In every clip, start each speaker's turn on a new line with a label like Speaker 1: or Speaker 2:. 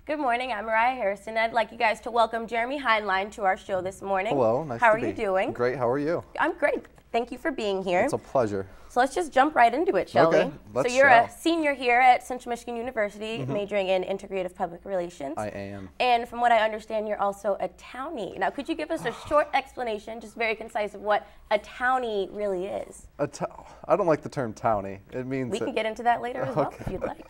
Speaker 1: Good morning, I'm Mariah Harrison. I'd like you guys to welcome Jeremy Heinlein to our show this morning.
Speaker 2: Hello, nice to be.
Speaker 1: How are you doing?
Speaker 2: Great, how are you?
Speaker 1: I'm great. Thank you for being here.
Speaker 2: It's a pleasure.
Speaker 1: So let's just jump right into it, shall we?
Speaker 2: Let's
Speaker 1: So you're a senior here at Central Michigan University, majoring in integrative public relations.
Speaker 2: I am.
Speaker 1: And from what I understand, you're also a townie. Now, could you give us a short explanation, just very concise, of what a townie really is?
Speaker 2: I don't like the term townie. It means
Speaker 1: We can get into that later as well, if you'd like.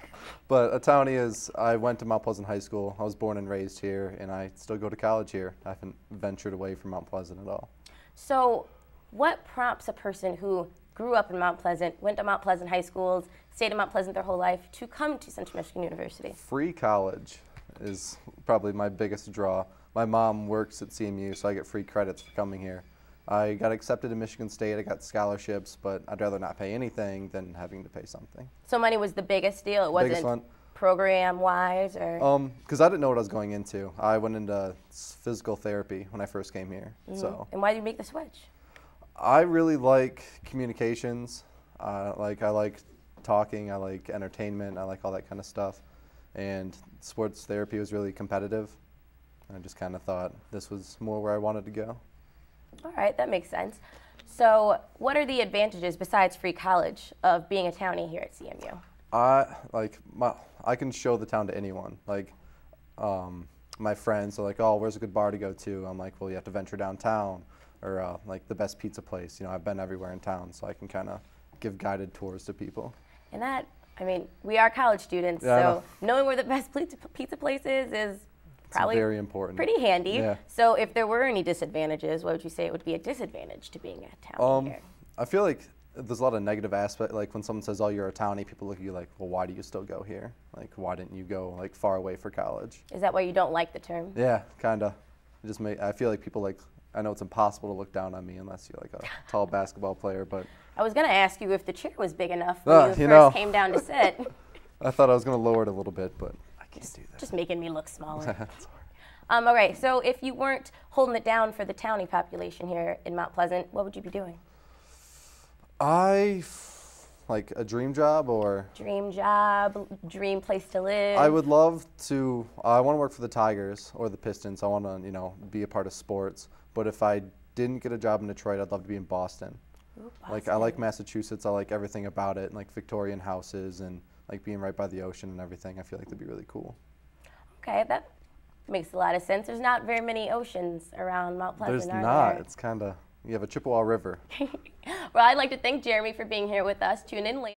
Speaker 2: But a townie is, I went to Mount Pleasant High School. I was born and raised here, and I still go to college here. I haven't ventured away from Mount Pleasant at all.
Speaker 1: So what prompts a person who grew up in Mount Pleasant, went to Mount Pleasant high schools, stayed in Mount Pleasant their whole life, to come to Central Michigan University?
Speaker 2: Free college is probably my biggest draw. My mom works at CMU, so I get free credits for coming here. I got accepted to Michigan State, I got scholarships, but I'd rather not pay anything than having to pay something.
Speaker 1: So money was the biggest deal? It wasn't program-wise? Or
Speaker 2: because I didn't know what I was going into. I went into physical therapy when I first came here. So.
Speaker 1: And why did you make the switch?
Speaker 2: I really like communications. I like talking. I like entertainment. I like all that kind of stuff. And sports therapy was really competitive. I just kind of thought this was more where I wanted to go.
Speaker 1: All right, that makes sense. So what are the advantages, besides free college, of being a townie here at CMU?
Speaker 2: I can show the town to anyone. My friends are like, oh, where's a good bar to go to? I'm like, well, you have to venture downtown, or like the best pizza place. You know, I've been everywhere in town, so I can kind of give guided tours to people.
Speaker 1: And that, I mean, we are college students, so knowing where the best pizza place is probably
Speaker 2: very important.
Speaker 1: Pretty handy.
Speaker 2: Yeah.
Speaker 1: So if there were any disadvantages, what would you say it would be a disadvantage to being a townie here?
Speaker 2: I feel like there's a lot of negative aspect. Like when someone says, oh, you're a townie, people look at you like, well, why do you still go here? Like, why didn't you go like far away for college?
Speaker 1: Is that why you don't like the term?
Speaker 2: Yeah, kind of. I feel like people I know it's impossible to look down on me unless you're like a tall basketball player, but.
Speaker 1: I was going to ask you if the chair was big enough when you first came down to sit.
Speaker 2: I thought I was going to lower it a little bit, but I can't do that.
Speaker 1: Just making me look smaller.
Speaker 2: That's
Speaker 1: all right, so if you weren't holding it down for the townie population here in Mount Pleasant, what would you be doing?
Speaker 2: Like a dream job or?
Speaker 1: Dream job, dream place to live.
Speaker 2: I would love to, I want to work for the Tigers or the Pistons. I want to, be a part of sports. But if I didn't get a job in Detroit, I'd love to be in Boston.
Speaker 1: Ooh, Boston.
Speaker 2: Like, I like Massachusetts. I like everything about it, like Victorian houses and like being right by the ocean and everything. I feel like that'd be really cool.
Speaker 1: Okay, that makes a lot of sense. There's not very many oceans around Mount Pleasant,
Speaker 2: There's
Speaker 1: are
Speaker 2: not.
Speaker 1: there?
Speaker 2: It's kind of, you have a Chippewa River.
Speaker 1: Well, I'd like to thank Jeremy for being here with us. Tune in later.